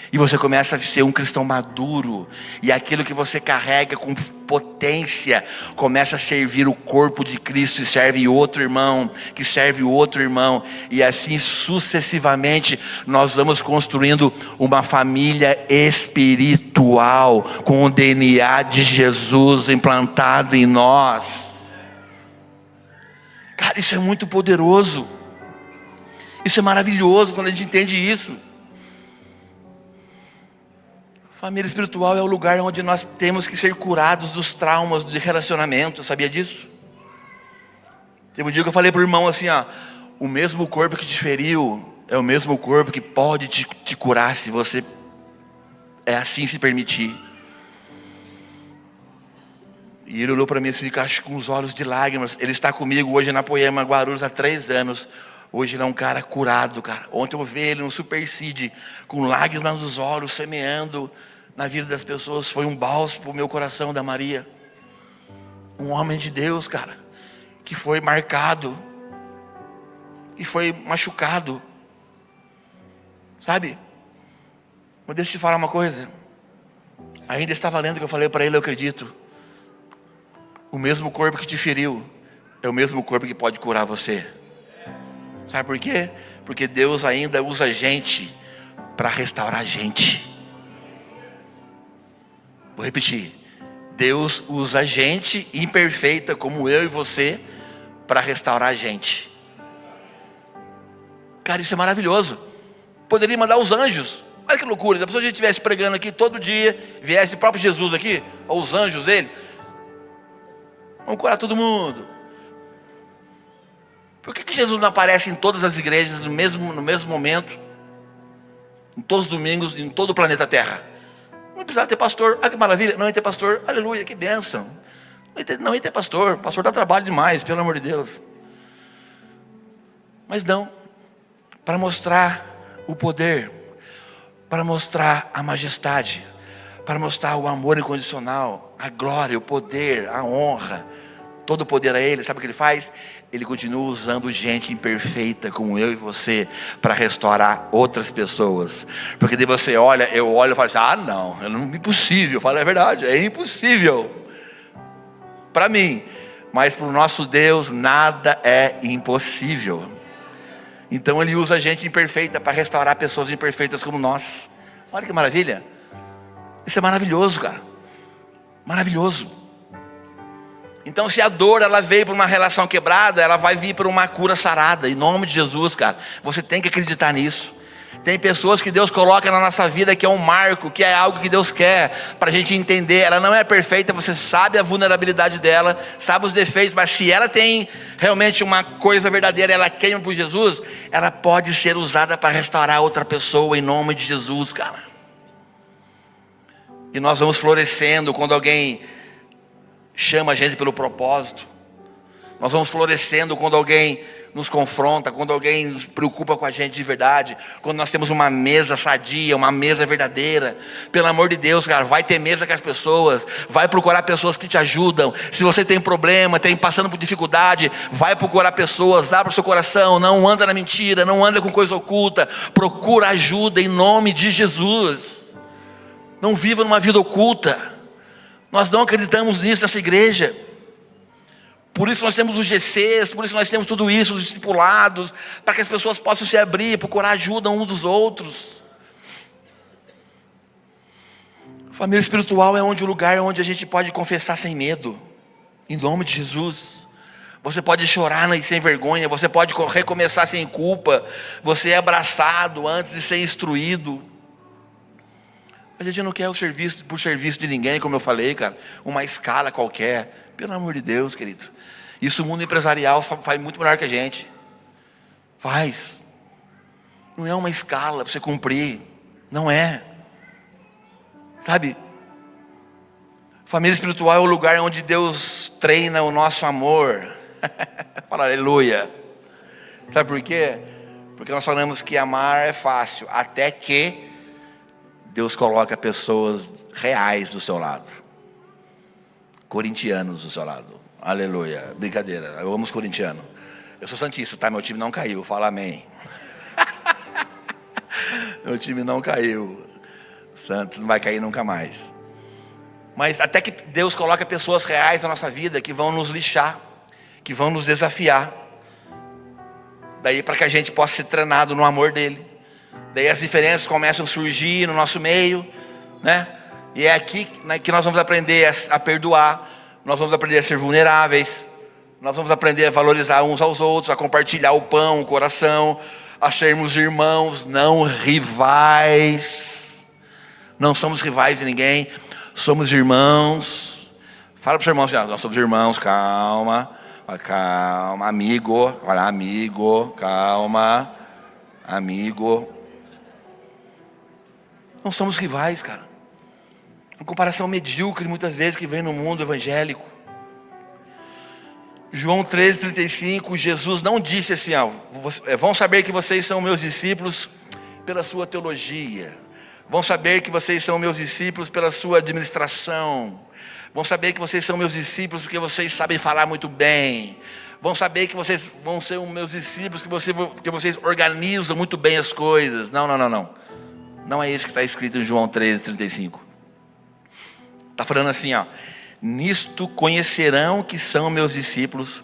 E você começa a ser um cristão maduro. E aquilo que você carrega com potência começa a servir o corpo de Cristo. E serve outro irmão, que serve outro irmão. E assim sucessivamente nós vamos construindo uma família espiritual, com o DNA de Jesus implantado em nós. Cara, isso é muito poderoso. Isso é maravilhoso quando a gente entende isso. Família espiritual é o lugar onde nós temos que ser curados dos traumas de relacionamento. Sabia disso? Teve um dia que eu falei para o irmão assim, o mesmo corpo que te feriu é o mesmo corpo que pode te curar, se você assim se permitir. E ele olhou para mim assim, com os olhos de lágrimas. Ele está comigo hoje na Poema Guarulhos há 3 anos. Hoje ele é um cara curado, cara. Ontem eu vi ele no Supercid, com lágrimas nos olhos, semeando na vida das pessoas. Foi um bálsamo para o meu coração, da Maria. Um homem de Deus, cara, que foi marcado, que foi machucado. Sabe? Mas deixa eu te falar uma coisa. Ainda está valendo o que eu falei para ele, eu acredito. O mesmo corpo que te feriu é o mesmo corpo que pode curar você. Sabe por quê? Porque Deus ainda usa gente para restaurar gente. Vou repetir. Deus usa gente imperfeita como eu e você para restaurar gente. Cara, isso é maravilhoso. Poderia mandar os anjos. Olha que loucura. Se a gente estivesse pregando aqui todo dia, viesse o próprio Jesus aqui, ou os anjos dele, vamos curar todo mundo. Por que Jesus não aparece em todas as igrejas no mesmo momento, em todos os domingos, em todo o planeta Terra? Não precisava ter pastor. Ah, que maravilha. Não ia ter pastor. Aleluia, que bênção. Não ia ter pastor. Pastor dá trabalho demais, pelo amor de Deus. Mas não. Para mostrar o poder, para mostrar a majestade, para mostrar o amor incondicional, a glória, o poder, a honra, todo o poder a Ele. Sabe o que Ele faz? Ele continua usando gente imperfeita como eu e você para restaurar outras pessoas. Porque daí você olha, eu olho e falo assim, não, é impossível. Eu falo, é verdade, é impossível para mim, mas para o nosso Deus nada é impossível. Então Ele usa gente imperfeita para restaurar pessoas imperfeitas como nós. Olha que maravilha. Isso é maravilhoso, cara. Maravilhoso. Então, se a dor ela veio por uma relação quebrada, ela vai vir por uma cura sarada. Em nome de Jesus, cara, você tem que acreditar nisso. Tem pessoas que Deus coloca na nossa vida que é um marco, que é algo que Deus quer para a gente entender. Ela não é perfeita, você sabe a vulnerabilidade dela, sabe os defeitos, mas se ela tem realmente uma coisa verdadeira, ela queima por Jesus, ela pode ser usada para restaurar outra pessoa em nome de Jesus, cara. E nós vamos florescendo quando alguém chama a gente pelo propósito. Nós vamos florescendo quando alguém nos confronta, quando alguém se preocupa com a gente de verdade, quando nós temos uma mesa sadia, uma mesa verdadeira. Pelo amor de Deus, cara, vai ter mesa com as pessoas, vai procurar pessoas que te ajudam. Se você tem problema, tem passando por dificuldade, vai procurar pessoas, abre o seu coração, não anda na mentira, não anda com coisa oculta, procura ajuda em nome de Jesus. Não viva numa vida oculta. Nós não acreditamos nisso nessa igreja. Por isso nós temos os GCs, por isso nós temos tudo isso, os discipulados, para que as pessoas possam se abrir, procurar ajuda uns dos outros. Família espiritual é o lugar onde a gente pode confessar sem medo, em nome de Jesus. Você pode chorar sem vergonha, você pode recomeçar sem culpa, você é abraçado antes de ser instruído. A gente não quer o serviço por serviço de ninguém, como eu falei, cara, uma escala qualquer, pelo amor de Deus, querido. Isso o mundo empresarial faz muito melhor que a gente. Faz. Não é uma escala para você cumprir, não é. Sabe? Família espiritual é o lugar onde Deus treina o nosso amor. Fala aleluia. Sabe por quê? Porque nós falamos que amar é fácil, até que Deus coloca pessoas reais do seu lado, corintianos do seu lado. Aleluia, brincadeira, eu amo os corintianos. Eu sou santista, tá? Meu time não caiu, fala amém. Meu time não caiu. Santos não vai cair nunca mais. Mas até que Deus coloca pessoas reais na nossa vida que vão nos lixar, que vão nos desafiar. Daí para que a gente possa ser treinado no amor dele. Daí as diferenças começam a surgir no nosso meio, né? E é aqui, né, que nós vamos aprender a perdoar. Nós vamos aprender a ser vulneráveis. Nós vamos aprender a valorizar uns aos outros, a compartilhar o pão, o coração, a sermos irmãos, não rivais. Não somos rivais de ninguém, somos irmãos. Fala para o seu irmão assim, nós somos irmãos, calma. Calma, amigo. Olha, amigo, calma. Amigo. Não somos rivais, cara. Uma comparação medíocre muitas vezes que vem no mundo evangélico. João 13:35, Jesus não disse assim, vão saber que vocês são meus discípulos pela sua teologia. Vão saber que vocês são meus discípulos pela sua administração. Vão saber que vocês são meus discípulos porque vocês sabem falar muito bem. Vão saber que vocês vão ser os meus discípulos porque vocês organizam muito bem as coisas. Não. Não é isso que está escrito em João 13:35. Está falando assim, nisto conhecerão que são meus discípulos,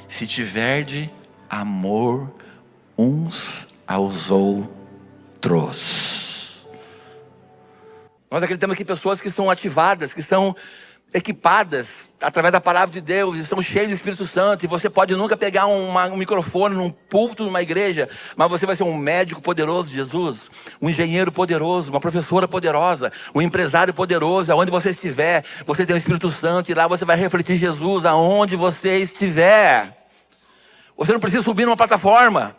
se tiverdes amor uns aos outros. Nós acreditamos que pessoas que são ativadas, que são equipadas através da palavra de Deus e são cheios do Espírito Santo. E você pode nunca pegar um microfone num púlpito numa igreja, mas você vai ser um médico poderoso de Jesus, um engenheiro poderoso, uma professora poderosa, um empresário poderoso. Aonde você estiver, você tem o Espírito Santo e lá você vai refletir Jesus aonde você estiver. Você não precisa subir numa plataforma.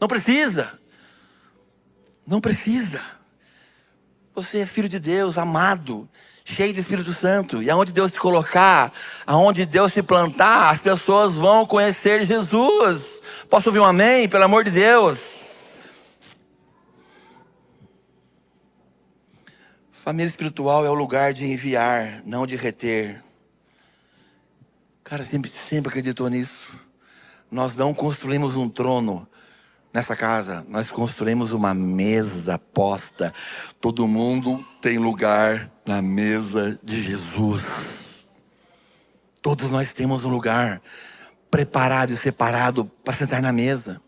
Não precisa. Você é filho de Deus, amado, cheio do Espírito Santo. E aonde Deus te colocar, aonde Deus te plantar, as pessoas vão conhecer Jesus. Posso ouvir um amém? Pelo amor de Deus. Família espiritual é o lugar de enviar, não de reter. Cara, sempre acreditou nisso. Nós não construímos um trono nessa casa, nós construímos uma mesa posta. Todo mundo tem lugar na mesa de Jesus. Todos nós temos um lugar preparado e separado para sentar na mesa.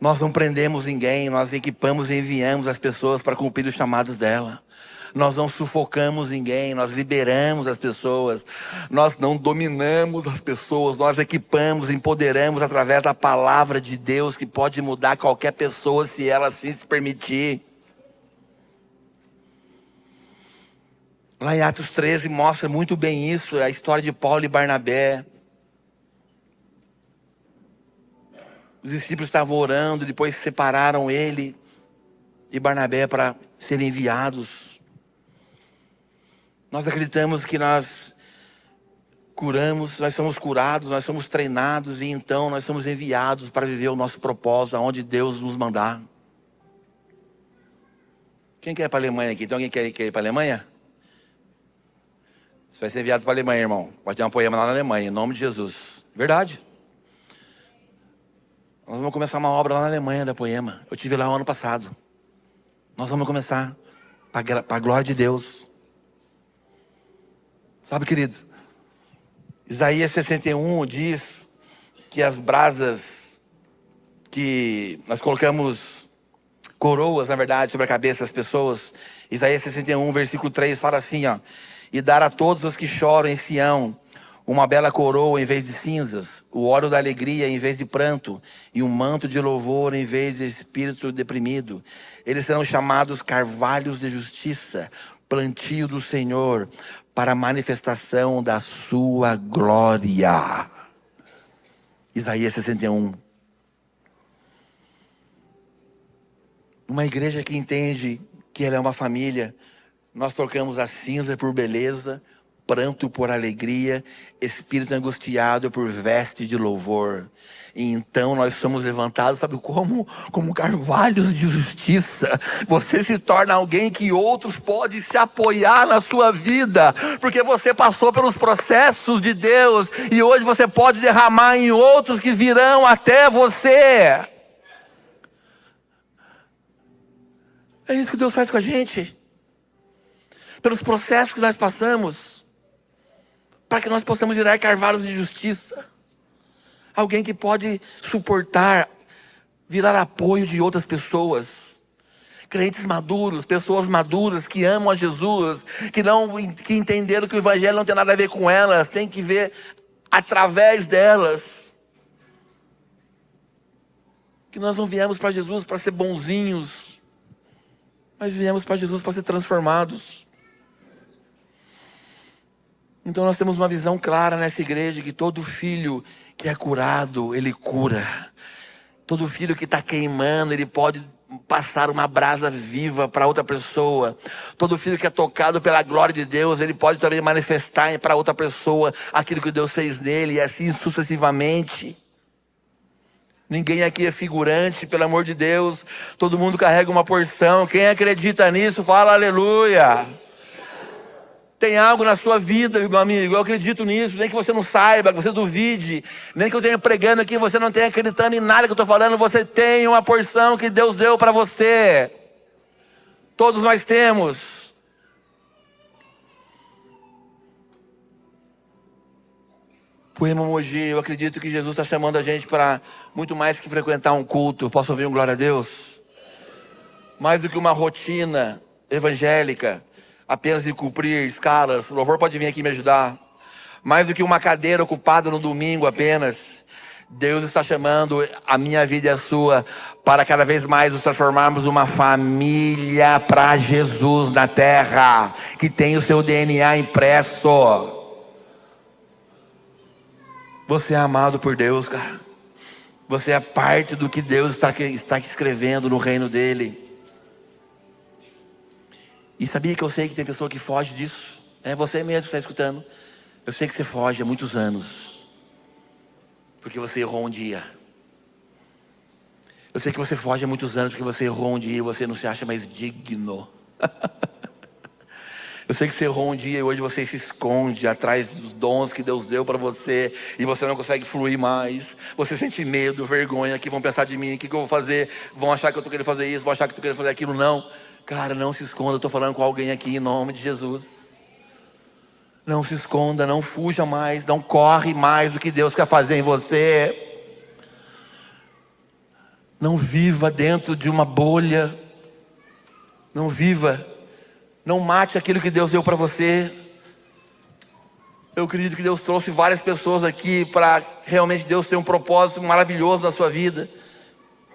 Nós não prendemos ninguém, nós equipamos e enviamos as pessoas para cumprir os chamados dela. Nós não sufocamos ninguém, nós liberamos as pessoas. Nós não dominamos as pessoas, nós equipamos, empoderamos através da palavra de Deus, que pode mudar qualquer pessoa se ela assim se permitir. Lá em Atos 13 mostra muito bem isso, a história de Paulo e Barnabé. Os discípulos estavam orando, depois separaram ele e Barnabé para serem enviados. Nós acreditamos que nós curamos, nós somos curados, nós somos treinados e então nós somos enviados para viver o nosso propósito, aonde Deus nos mandar. Quem quer ir para a Alemanha aqui? Tem alguém que quer ir para a Alemanha? Você vai ser enviado para a Alemanha, irmão. Pode ter uma poema lá na Alemanha, em nome de Jesus. Verdade. Nós vamos começar uma obra lá na Alemanha da Poema. Eu estive lá o ano passado. Nós vamos começar para a glória de Deus. Sabe, querido? Isaías 61 diz que as brasas que nós colocamos coroas, na verdade, sobre a cabeça das pessoas. Isaías 61, versículo 3 fala assim, ó: e dar a todos os que choram em Sião uma bela coroa em vez de cinzas, o óleo da alegria em vez de pranto, e um manto de louvor em vez de espírito deprimido. Eles serão chamados carvalhos de justiça, plantio do Senhor, para a manifestação da sua glória. Isaías 61. Uma igreja que entende que ela é uma família. Nós trocamos a cinza por beleza, pranto por alegria, espírito angustiado por veste de louvor. E então nós somos levantados, sabe como? Como carvalhos de justiça. Você se torna alguém que outros podem se apoiar na sua vida, porque você passou pelos processos de Deus, e hoje você pode derramar em outros que virão até você. É isso que Deus faz com a gente. Pelos processos que nós passamos, para que nós possamos virar carvalhos de justiça. Alguém que pode suportar, virar apoio de outras pessoas. Crentes maduros, pessoas maduras que amam a Jesus, que entenderam que o evangelho não tem nada a ver com elas, tem que ver através delas. Que nós não viemos para Jesus para ser bonzinhos, mas viemos para Jesus para ser transformados. Então nós temos uma visão clara nessa igreja, que todo filho que é curado, ele cura. Todo filho que está queimando, ele pode passar uma brasa viva para outra pessoa. Todo filho que é tocado pela glória de Deus, ele pode também manifestar para outra pessoa aquilo que Deus fez nele, e assim sucessivamente. Ninguém aqui é figurante, pelo amor de Deus. Todo mundo carrega uma porção. Quem acredita nisso, fala aleluia. Tem algo na sua vida, meu amigo, eu acredito nisso. Nem que você não saiba, que você duvide, nem que eu tenha pregando aqui, você não tenha acreditando em nada que eu estou falando. Você tem uma porção que Deus deu para você. Todos nós temos. Poema Mogi, eu acredito que Jesus está chamando a gente para muito mais que frequentar um culto. Posso ouvir um glória a Deus? Mais do que uma rotina evangélica, apenas de cumprir escalas. O louvor pode vir aqui me ajudar. Mais do que uma cadeira ocupada no domingo apenas. Deus está chamando a minha vida e a sua para cada vez mais nos transformarmos uma família para Jesus na terra, que tem o seu DNA impresso. Você é amado por Deus, cara. Você é parte do que Deus está escrevendo no reino dele. E sabia que eu sei que tem pessoa que foge disso? É você mesmo que está escutando. Eu sei que você foge há muitos anos, porque você errou um dia. Eu sei que você foge há muitos anos, porque você errou um dia e você não se acha mais digno. Eu sei que você errou um dia e hoje você se esconde atrás dos dons que Deus deu para você, e você não consegue fluir mais. Você sente medo, vergonha, que vão pensar de mim, o que eu vou fazer? Vão achar que eu estou querendo fazer isso, vão achar que eu estou querendo fazer aquilo. Não, cara, não se esconda. Eu estou falando com alguém aqui em nome de Jesus. Não se esconda, não fuja mais, não corre mais do que Deus quer fazer em você. Não viva dentro de uma bolha. Não viva. Não mate aquilo que Deus deu para você. Eu acredito que Deus trouxe várias pessoas aqui para realmente Deus ter um propósito maravilhoso na sua vida.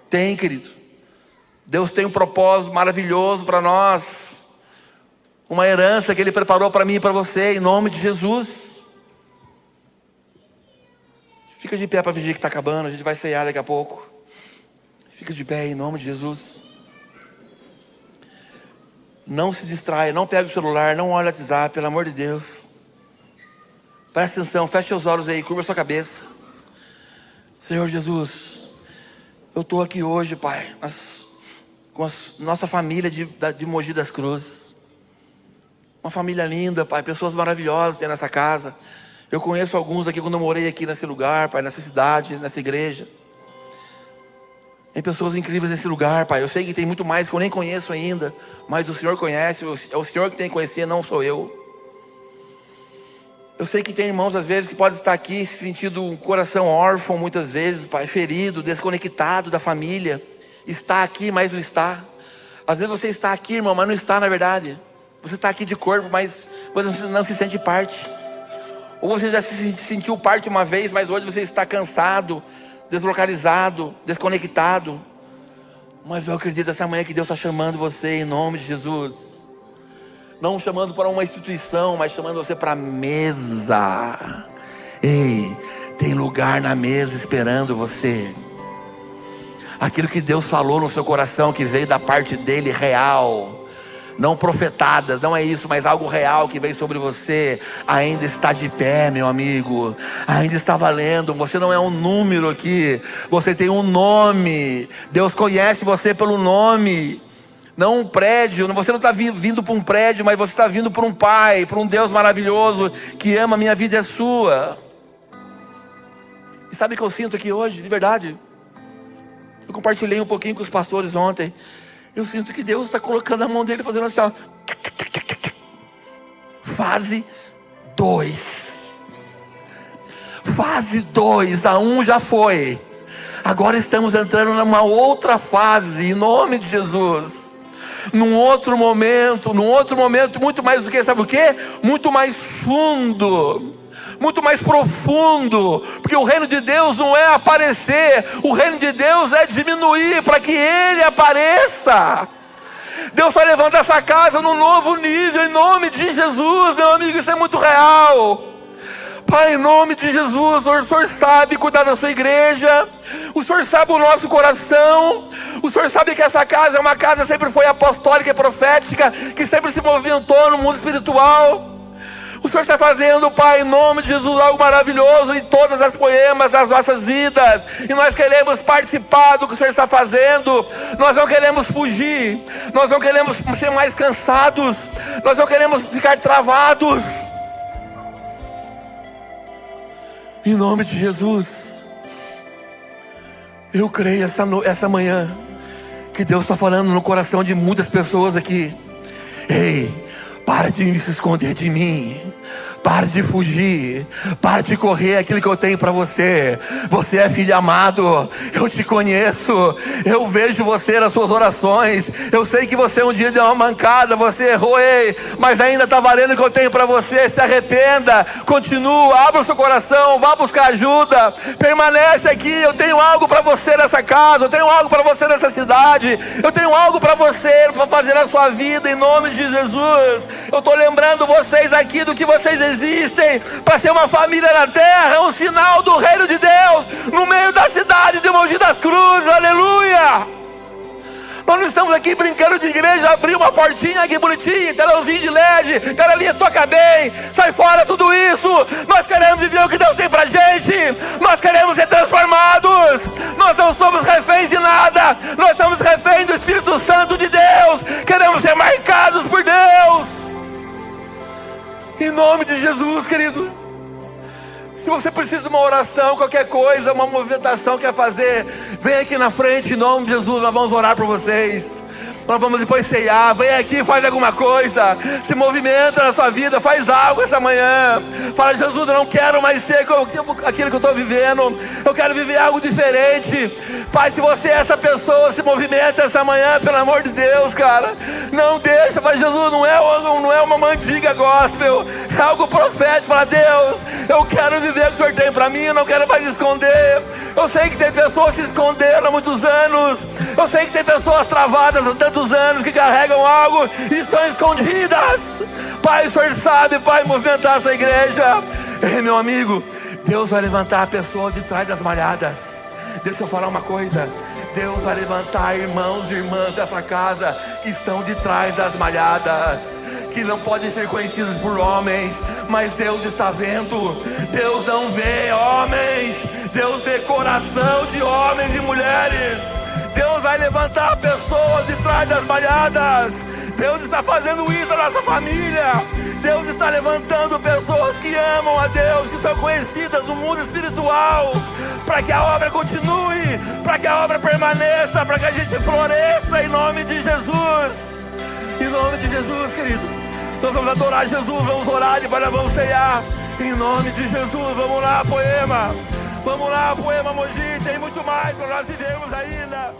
Tem, querido. Deus tem um propósito maravilhoso para nós. Uma herança que Ele preparou para mim e para você, em nome de Jesus. Fica de pé para fingir que está acabando, a gente vai ceiar daqui a pouco. Fica de pé em nome de Jesus. Não se distraia, não pegue o celular, não olhe o WhatsApp, pelo amor de Deus. Presta atenção, feche seus olhos aí, curva sua cabeça. Senhor Jesus, eu estou aqui hoje, Pai, com a nossa família de Mogi das Cruzes. Uma família linda, Pai, pessoas maravilhosas tem nessa casa. Eu conheço alguns aqui quando eu morei aqui nesse lugar, Pai, nessa cidade, nessa igreja. Tem pessoas incríveis nesse lugar, Pai. Eu sei que tem muito mais que eu nem conheço ainda, mas o Senhor conhece. É o Senhor que tem que conhecer, não sou eu. Eu sei que tem irmãos às vezes que podem estar aqui sentindo um coração órfão muitas vezes, Pai, ferido, desconectado da família. Está aqui, mas não está. Às vezes você está aqui, irmão, mas não está na verdade. Você está aqui de corpo, mas você não se sente parte. Ou você já se sentiu parte uma vez, mas hoje você está cansado, deslocalizado, desconectado. Mas eu acredito essa manhã que Deus está chamando você em nome de Jesus. Não chamando para uma instituição, mas chamando você para a mesa. Ei, tem lugar na mesa esperando você. Aquilo que Deus falou no seu coração, que veio da parte dele, real, não profetada, não é isso, mas algo real que veio sobre você, ainda está de pé, meu amigo, ainda está valendo. Você não é um número aqui, você tem um nome. Deus conhece você pelo nome, não um prédio. Você não está vindo para um prédio, mas você está vindo para um Pai, para um Deus maravilhoso, que ama a minha vida e a sua. E sabe o que eu sinto aqui hoje, de verdade? Eu compartilhei um pouquinho com os pastores ontem. Eu sinto que Deus está colocando a mão dele, fazendo assim, ó. Fase 2. Fase 2, a 1 já foi. Agora estamos entrando numa outra fase, em nome de Jesus. Num outro momento muito mais do que, sabe o quê? Muito mais fundo, muito mais profundo, porque o reino de Deus não é aparecer, o reino de Deus é diminuir para que Ele apareça. Deus vai levando essa casa num novo nível, em nome de Jesus, meu amigo, isso é muito real. Pai, em nome de Jesus, o Senhor sabe cuidar da sua igreja, o Senhor sabe o nosso coração, o Senhor sabe que essa casa é uma casa que sempre foi apostólica e profética, que sempre se movimentou no mundo espiritual. O Senhor está fazendo, Pai, em nome de Jesus, algo maravilhoso em todas as poemas das nossas vidas. E nós queremos participar do que o Senhor está fazendo. Nós não queremos fugir. Nós não queremos ser mais cansados. Nós não queremos ficar travados. Em nome de Jesus. Eu creio essa manhã que Deus está falando no coração de muitas pessoas aqui. Ei, para de se esconder de mim. Pare de fugir, pare de correr aquilo que eu tenho para você. Você é filho amado, eu te conheço, eu vejo você nas suas orações. Eu sei que você um dia deu uma mancada, você errou, ei, mas ainda está valendo o que eu tenho para você. Se arrependa, continua, abra o seu coração, vá buscar ajuda, permanece aqui. Eu tenho algo para você nessa casa, eu tenho algo para você nessa cidade, eu tenho algo para você, para fazer na sua vida, em nome de Jesus. Eu estou lembrando vocês aqui do que vocês existem, para ser uma família na terra, é um sinal do reino de Deus, no meio da cidade de Mogi das Cruzes, aleluia. Nós não estamos aqui brincando de igreja, abrir uma portinha aqui bonitinha, telãozinho de LED, canelinha toca bem, sai fora tudo isso. Nós queremos viver o que Deus tem pra gente, nós queremos ser transformados, nós não somos reféns de nada, nós somos reféns do Espírito Santo de Deus, queremos ser marcados por Deus. Em nome de Jesus, querido. Se você precisa de uma oração, qualquer coisa, uma movimentação quer fazer, vem aqui na frente, em nome de Jesus, nós vamos orar por vocês. Nós vamos depois ceiar, vem aqui, faz alguma coisa, se movimenta na sua vida, faz algo essa manhã. Fala, Jesus, eu não quero mais ser aquilo que eu estou vivendo, eu quero viver algo diferente. Pai, se você é essa pessoa, se movimenta essa manhã, pelo amor de Deus, cara. Não deixa, mas Jesus, não é uma mandiga gospel, é algo profético. Fala, Deus, eu quero viver o que o Senhor tem para mim, eu não quero mais esconder. Eu sei que tem pessoas que se esconderam há muitos anos, eu sei que tem pessoas travadas há tantos anos que carregam algo e estão escondidas. Pai, o Senhor sabe, Pai, movimentar essa igreja. Ei, meu amigo, Deus vai levantar a pessoa de trás das malhadas. Deixa eu falar uma coisa, Deus vai levantar irmãos e irmãs dessa casa que estão de trás das malhadas, que não podem ser conhecidos por homens, mas Deus está vendo. Deus não vê homens, Deus vê coração de homens e mulheres. Deus vai levantar pessoas de trás das malhadas. Deus está fazendo isso na nossa família. Deus está levantando pessoas que amam a Deus, que são conhecidas no mundo espiritual, para que a obra continue, para que a obra permaneça, para que a gente floresça, em nome de Jesus. Em nome de Jesus, querido, nós vamos adorar Jesus, vamos orar e depois nós vamos ceiar. Em nome de Jesus, vamos lá, Poema. Vamos lá, Poema Mogi, tem muito mais para nós vivermos ainda.